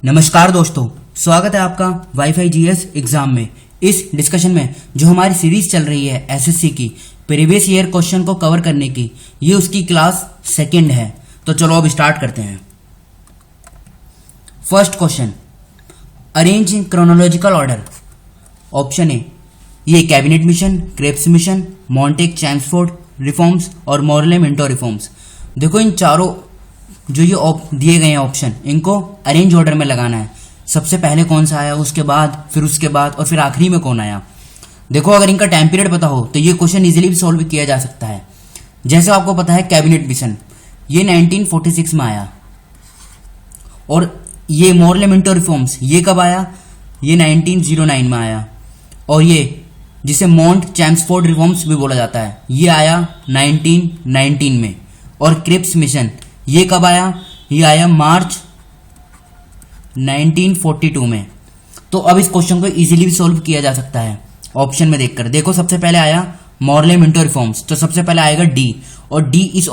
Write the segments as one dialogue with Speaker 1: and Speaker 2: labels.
Speaker 1: नमस्कार दोस्तों, स्वागत है आपका वाईफाई जीएस एग्जाम में। इस डिस्कशन में जो हमारी सीरीज चल रही है एसएससी की प्रीवियस ईयर क्वेश्चन को कवर करने की, ये उसकी क्लास सेकंड है। तो चलो अब स्टार्ट करते हैं। First question, arrange in chronological order. Option A, ये cabinet mission, crabs mission, मॉन्टेक Chelmsford reforms और मोरले मिंटो रिफॉर्म्स। देखो इन चारों जो ये दिए गए हैं ऑप्शन, इनको अरेंज ऑर्डर में लगाना है। सबसे पहले कौन सा आया, उसके बाद, फिर उसके बाद और फिर आखिरी में कौन आया। देखो अगर इनका टाइम पीरियड पता हो तो ये क्वेश्चन इजीली भी सॉल्व किया जा सकता है। जैसे आपको पता है कैबिनेट मिशन ये 1946 में आया, और ये मोरले मिंटो रिफॉर्म्स ये कब आया, ये 1909 में आया, और ये जिसे मॉन्ट चैम्सफोर्ड रिफॉर्म्स भी बोला जाता है ये आया 1919 में। और क्रिप्स मिशन ये कब आया, ये आया मार्च 1942 में। तो अब इस क्वेश्चन को इजीली भी सॉल्व किया जा सकता है ऑप्शन में देखकर। देखो सबसे पहले आया मोरले मिंटो रिफॉर्म्स, तो सबसे पहले आएगा डी, और डी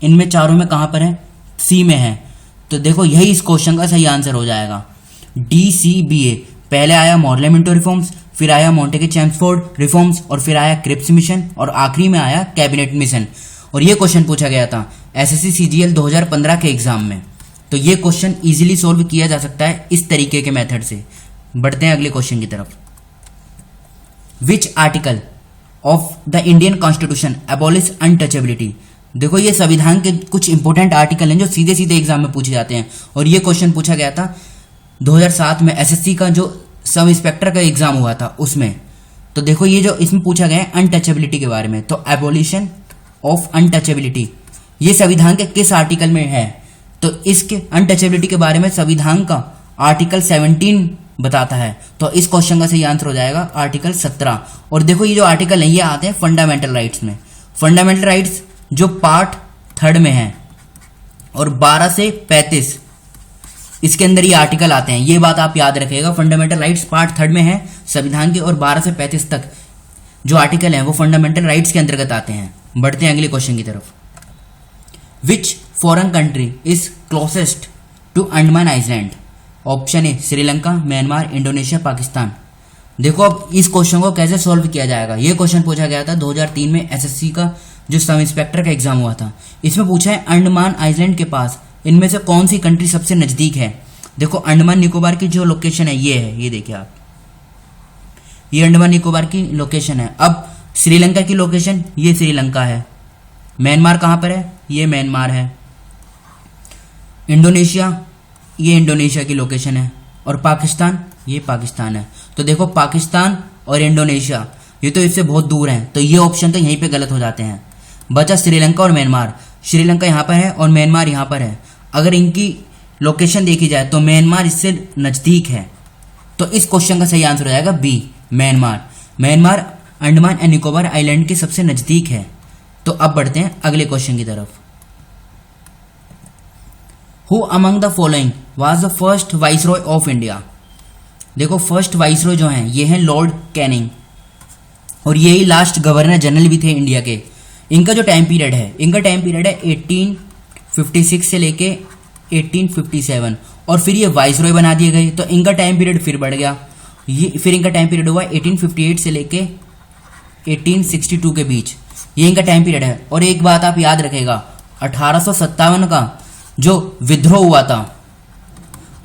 Speaker 1: इनमें चारों में कहां पर है, सी में है। तो देखो यही इस क्वेश्चन का सही आंसर हो जाएगा, डी सी बी ए। पहले आया मोरले मिंटो रिफॉर्म्स, फिर आया मॉन्टेक चैम्सफोर्ड रिफॉर्म्स, और फिर आया क्रिप्स मिशन, और आखिरी में आया कैबिनेट मिशन। और ये क्वेश्चन पूछा गया था एसएससी सीजीएल 2015 के एग्जाम में। तो ये क्वेश्चन इजीली सॉल्व किया जा सकता है इस तरीके के मेथड से। बढ़ते हैं अगले क्वेश्चन की तरफ। Which article of the Indian constitution abolish untouchability. देखो ये संविधान के कुछ इंपॉर्टेंट आर्टिकल हैं जो सीधे सीधे एग्जाम में पूछे जाते हैं, और ये क्वेश्चन पूछा गया था 2007 में एसएससी का जो सब इंस्पेक्टर का एग्जाम हुआ था उसमें। तो देखो ये जो इसमें पूछा गया है अनटचेबिलिटी के बारे में, तो एबॉलिशन ऑफ अनटचेबिलिटी ये संविधान के किस आर्टिकल में है। तो इसके अनटचेबिलिटी के बारे में संविधान का आर्टिकल 17 बताता है। तो इस क्वेश्चन का सही आंसर हो जाएगा आर्टिकल 17। और देखो ये जो आर्टिकल है ये आते हैं फंडामेंटल राइट्स में। फंडामेंटल राइट्स जो पार्ट 3 में है, और 12 से 35 इसके अंदर ये आर्टिकल आते हैं। ये बात आप याद रखिएगा, फंडामेंटल राइट्स पार्ट 3 में है संविधान के, और 12 से 35 तक जो आर्टिकल हैं वो फंडामेंटल राइट्स के अंतर्गत आते हैं। बढ़ते हैं अगले क्वेश्चन की तरफ। Which foreign country is closest to Andaman island. Option A, Sri Lanka, Myanmar, Indonesia, Pakistan. देखो अब इस क्वेश्चन को कैसे सॉल्व किया जाएगा। ये क्वेश्चन पूछा गया था 2003 में एसएससी का जो सब इंस्पेक्टर का एग्जाम हुआ था। इसमें पूछा है अंडमान आइलैंड के पास इनमें से कौन सी कंट्री सबसे नजदीक है। देखो अंडमान निकोबार की जो लोकेशन है ये है, ये देखिए आप, ये अंडमान निकोबार की लोकेशन है। अब श्रीलंका की लोकेशन ये श्रीलंका है, म्यांमार कहां पर है, ये म्यांमार है, इंडोनेशिया ये इंडोनेशिया की लोकेशन है, और पाकिस्तान ये पाकिस्तान है। तो देखो पाकिस्तान और इंडोनेशिया ये तो इससे बहुत दूर हैं, तो ये ऑप्शन तो यहीं पे गलत हो जाते हैं। बचा श्रीलंका और म्यांमार। श्रीलंका यहाँ पर है और म्यांमार यहाँ पर है। अगर इनकी लोकेशन देखी जाए तो म्यांमार इससे नजदीक है, तो इस क्वेश्चन का सही आंसर हो जाएगा B, Myanmar. Myanmar Andaman and Nicobar island के सबसे नजदीक है। तो अब बढ़ते हैं अगले क्वेश्चन की तरफ। Who among the following was the first viceroy of India. देखो फर्स्ट वाइसरॉय जो हैं ये हैं लॉर्ड कैनिंग, और ये ही लास्ट गवर्नर जनरल भी थे इंडिया के। इनका जो टाइम पीरियड है, इनका टाइम पीरियड है 1856 से लेके 1857, और फिर ये वाइसरॉय बना दिए गए, तो इनका टाइम पीरियड फिर बढ़ गया। ये फिर इनका टाइम पीरियड हुआ 1858 से लेके 1862 के बीच, ये इनका टाइम पीरियड है। और एक बात आप याद रखेगा, 1857 का जो विद्रोह हुआ था,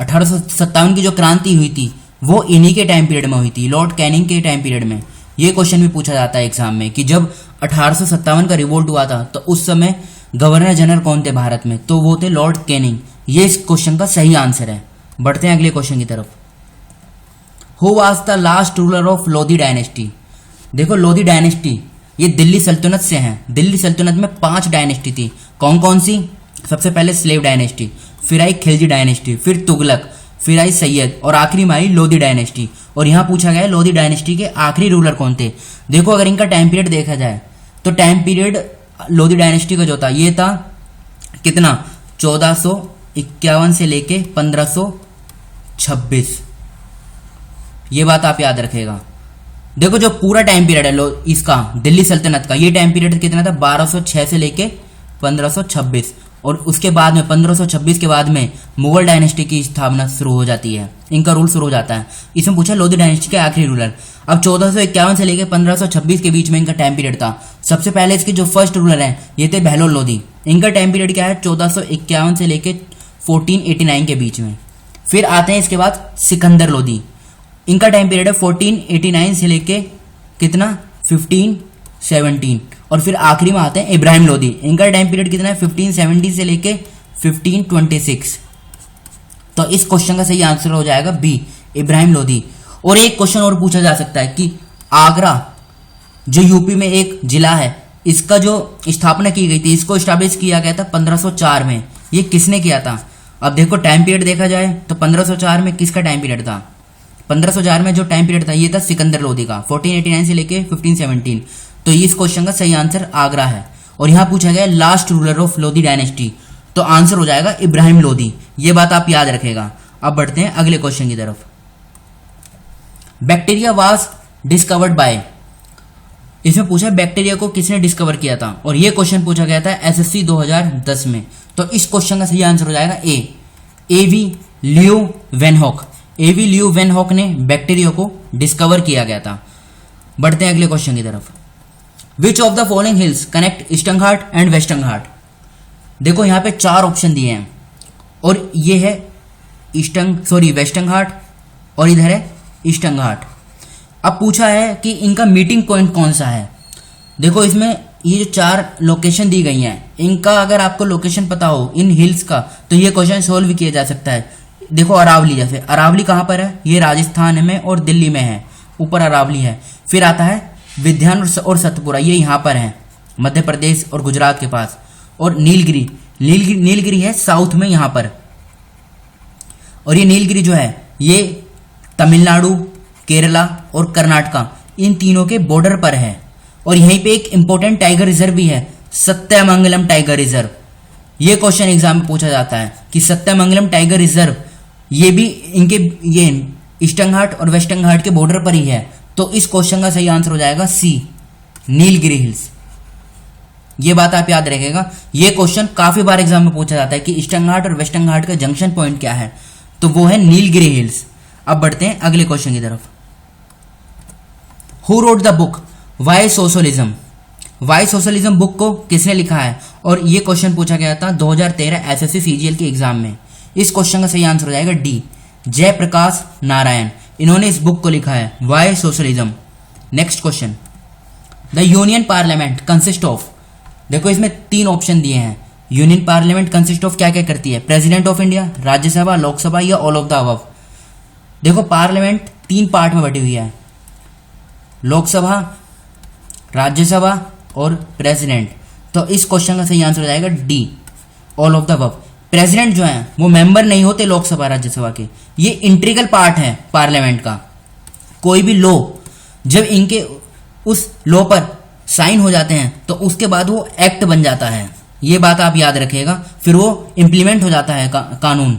Speaker 1: 1857 की जो क्रांति हुई थी वो इन्हीं के टाइम पीरियड में हुई थी, लॉर्ड कैनिंग के टाइम पीरियड में। ये क्वेश्चन भी पूछा जाता है एग्जाम में कि जब 1857 का रिवोल्ट हुआ था तो उस समय गवर्नर जनरल कौन थे भारत में, तो वो थे लॉर्ड कैनिंग। ये इस क्वेश्चन का सही आंसर है। बढ़ते हैं अगले क्वेश्चन की तरफ। Who was the last ruler of Lodhi dynasty. देखो लोधी डायनेस्टी ये दिल्ली सल्तनत से हैं। दिल्ली सल्तनत में 5 डायनेस्टी थी। कौन कौन सी? सबसे पहले स्लेव डायनेस्टी, फिर आई खिलजी डायनेस्टी, फिर तुगलक, फिर आई सैयद, और आखिरी में आई लोधी डायनेस्टी। और यहाँ पूछा गया है लोधी डायनेस्टी के आखिरी रूलर कौन थे। देखो अगर इनका टाइम पीरियड देखा जाए तो टाइम पीरियड लोधी डायनेस्टी का जो था ये था कितना, 1451 से लेके 1526। ये बात आप याद रखेगा। देखो जो पूरा टाइम पीरियड है इसका दिल्ली सल्तनत का, ये टाइम पीरियड कितना था, 1206 से लेके 1526, और उसके बाद में 1526 के बाद में मुगल डायनेस्टी की स्थापना शुरू हो जाती है, इनका रूल शुरू हो जाता है। इसमें पूछा लोधी डायनेस्टी के आखिरी रूलर। अब 1451 से लेकर 1526 के बीच में इनका टाइम पीरियड था। सबसे पहले इसके जो फर्स्ट रूलर हैं ये थे बहलोल लोधी। इनका टाइम पीरियड क्या है, 1451 से लेकर 1489 के बीच में। फिर आते हैं इसके बाद सिकंदर लोधी। इनका टाइम पीरियड है 1489 से लेके कितना 1517। और फिर आखिरी में आते हैं इब्राहिम लोधी। इनका टाइम पीरियड कितना है 1570 से लेके 1526। तो इस क्वेश्चन का सही आंसर हो जाएगा बी, इब्राहिम लोधी। और एक क्वेश्चन और पूछा जा सकता है कि आगरा जो यूपी में एक जिला है, इसका जो स्थापना की गई थी, इसको स्टैब्लिश किया गया था 1504 में। ये किसने किया था? अब देखो टाइम पीरियड देखा जाए तो 1504 में किसका टाइम पीरियड था? 1504 में जो टाइम पीरियड था ये था सिकंदर लोधी का, 1489 से लेके 1517। तो इस क्वेश्चन का सही आंसर आगरा है। और यहां पूछा गया last ruler of Lodhi dynasty, तो आंसर हो जाएगा इब्राहिम लोधी। ये बात आप याद रखेगा। अब बढ़ते हैं अगले क्वेश्चन की तरफ। बैक्टीरिया वाज डिस्कवर्ड बाय, इसमें पूछा बैक्टीरिया को किसने डिस्कवर किया था, और ये क्वेश्चन पूछा गया था एसएससी 2010 में। तो इस क्वेश्चन का सही आंसर हो जाएगा ए, एवी लियो वेन हॉक। एवी लियो वेन हॉक ने बैक्टीरिया को डिस्कवर किया गया था। बढ़ते हैं अगले क्वेश्चन की तरफ। Which of the following hills connect eastern Ghat and western Ghat? देखो यहाँ पे 4 ऑप्शन दिए हैं और ये है वेस्टर्न घाट और इधर है ईस्टर्न घाट। अब पूछा है कि इनका मीटिंग पॉइंट कौन सा है। देखो इसमें ये जो 4 लोकेशन दी गई हैं, इनका अगर आपको लोकेशन पता हो इन हिल्स का, तो ये क्वेश्चन सोल्व किया जा सकता है। देखो अरावली, जैसे अरावली कहाँ पर है? ये राजस्थान में और दिल्ली में है, ऊपर अरावली है। फिर आता है विध्यान और सतपुरा, ये यहाँ पर है मध्य प्रदेश और गुजरात के पास। और नीलगिरी है साउथ में यहाँ पर। और ये नीलगिरी जो है ये तमिलनाडु, केरला और कर्नाटका, इन तीनों के बॉर्डर पर है। और यहीं पे एक इंपॉर्टेंट टाइगर रिजर्व भी है, सत्यमंगलम टाइगर रिजर्व। ये क्वेश्चन एग्जाम में पूछा जाता है कि सत्यमंगलम टाइगर रिजर्व ये भी इनके ये ईस्टर्न घाट और वेस्टर्न घाट के बॉर्डर पर ही है। तो इस क्वेश्चन का सही आंसर हो जाएगा सी, नीलगिरी हिल्स। ये बात आप याद रखिएगा। ये क्वेश्चन काफी बार एग्जाम में पूछा जाता है कि ईस्टर्न घाट और वेस्टर्न घाट का जंक्शन पॉइंट क्या है, तो वो है नीलगिरी हिल्स। अब बढ़ते हैं अगले क्वेश्चन की तरफ। Who wrote the book why socialism? Why socialism book को किसने लिखा है? और ये क्वेश्चन पूछा गया था 2013 एसएससी सीजीएल के एग्जाम में। इस क्वेश्चन का सही आंसर हो जाएगा डी, जयप्रकाश नारायण। इन्होंने इस बुक को लिखा है, why socialism. Next question, the union parliament consist of? देखो इसमें 3 ऑप्शन दिए हैं। यूनियन पार्लियामेंट कंसिस्ट ऑफ क्या क्या करती है? President of India, Rajya Sabha, Lok Sabha या ऑल ऑफ द अबव? देखो पार्लियामेंट 3 पार्ट में बटी हुई है, लोकसभा, राज्यसभा और प्रेसिडेंट। तो इस क्वेश्चन का सही आंसर हो जाएगा D, all of the above. President जो है वो मेंबर नहीं होते लोकसभा राज्यसभा के, ये इंटीग्रल पार्ट है पार्लियामेंट का। कोई भी लॉ जब इनके उस लॉ पर साइन हो जाते हैं तो उसके बाद वो एक्ट बन जाता है। ये बात आप याद रखिएगा, फिर वो इम्प्लीमेंट हो जाता है कानून।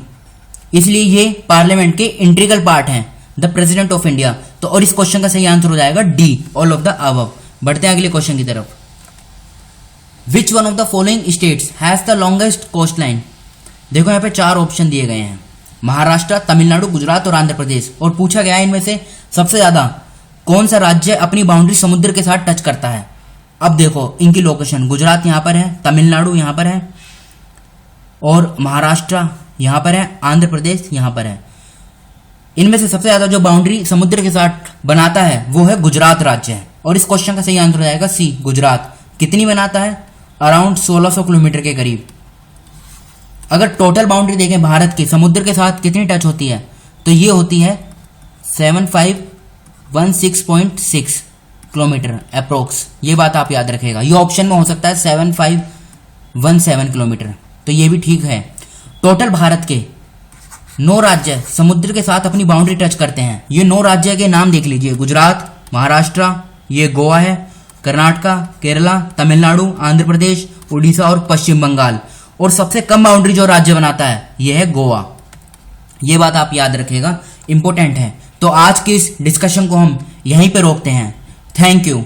Speaker 1: इसलिए ये पार्लियामेंट के इंटीग्रल पार्ट हैं, द प्रेसिडेंट ऑफ इंडिया। तो और इस क्वेश्चन का सही आंसर हो जाएगा D, all of the above. बढ़ते हैं अगले क्वेश्चन की तरफ। Which one of the following states has the longest coast line? देखो यहाँ पे 4 ऑप्शन दिए गए हैं, महाराष्ट्र, तमिलनाडु, गुजरात और आंध्र प्रदेश। और पूछा गया है इनमें से सबसे ज्यादा कौन सा राज्य अपनी बाउंड्री समुद्र के साथ टच करता है। अब देखो इनकी लोकेशन, गुजरात यहाँ पर है, तमिलनाडु यहाँ पर है और महाराष्ट्र यहाँ पर है, आंध्र प्रदेश यहाँ पर है। इनमें से सबसे ज्यादा जो बाउंड्री समुद्र के साथ बनाता है वो है गुजरात राज्य है। और इस क्वेश्चन का सही आंसर हो जाएगा सी, गुजरात। कितनी बनाता है? अराउंड 1600 किलोमीटर के करीब। अगर टोटल बाउंड्री देखें भारत की समुद्र के साथ कितनी टच होती है, तो ये होती है 7516.6 किलोमीटर अप्रोक्स। ये बात आप याद रखेगा। ये ऑप्शन में हो सकता है 7517 किलोमीटर, तो ये भी ठीक है। टोटल भारत के 9 राज्य समुद्र के साथ अपनी बाउंड्री टच करते हैं। ये 9 राज्य के नाम देख लीजिए, गुजरात, महाराष्ट्र, ये गोवा है, कर्नाटका, केरला, तमिलनाडु, आंध्र प्रदेश, उड़ीसा और पश्चिम बंगाल। और सबसे कम बाउंड्री जो राज्य बनाता है यह है गोवा। ये बात आप याद रखिएगा, इंपॉर्टेंट है। तो आज की इस डिस्कशन को हम यहीं पे रोकते हैं। Thank you.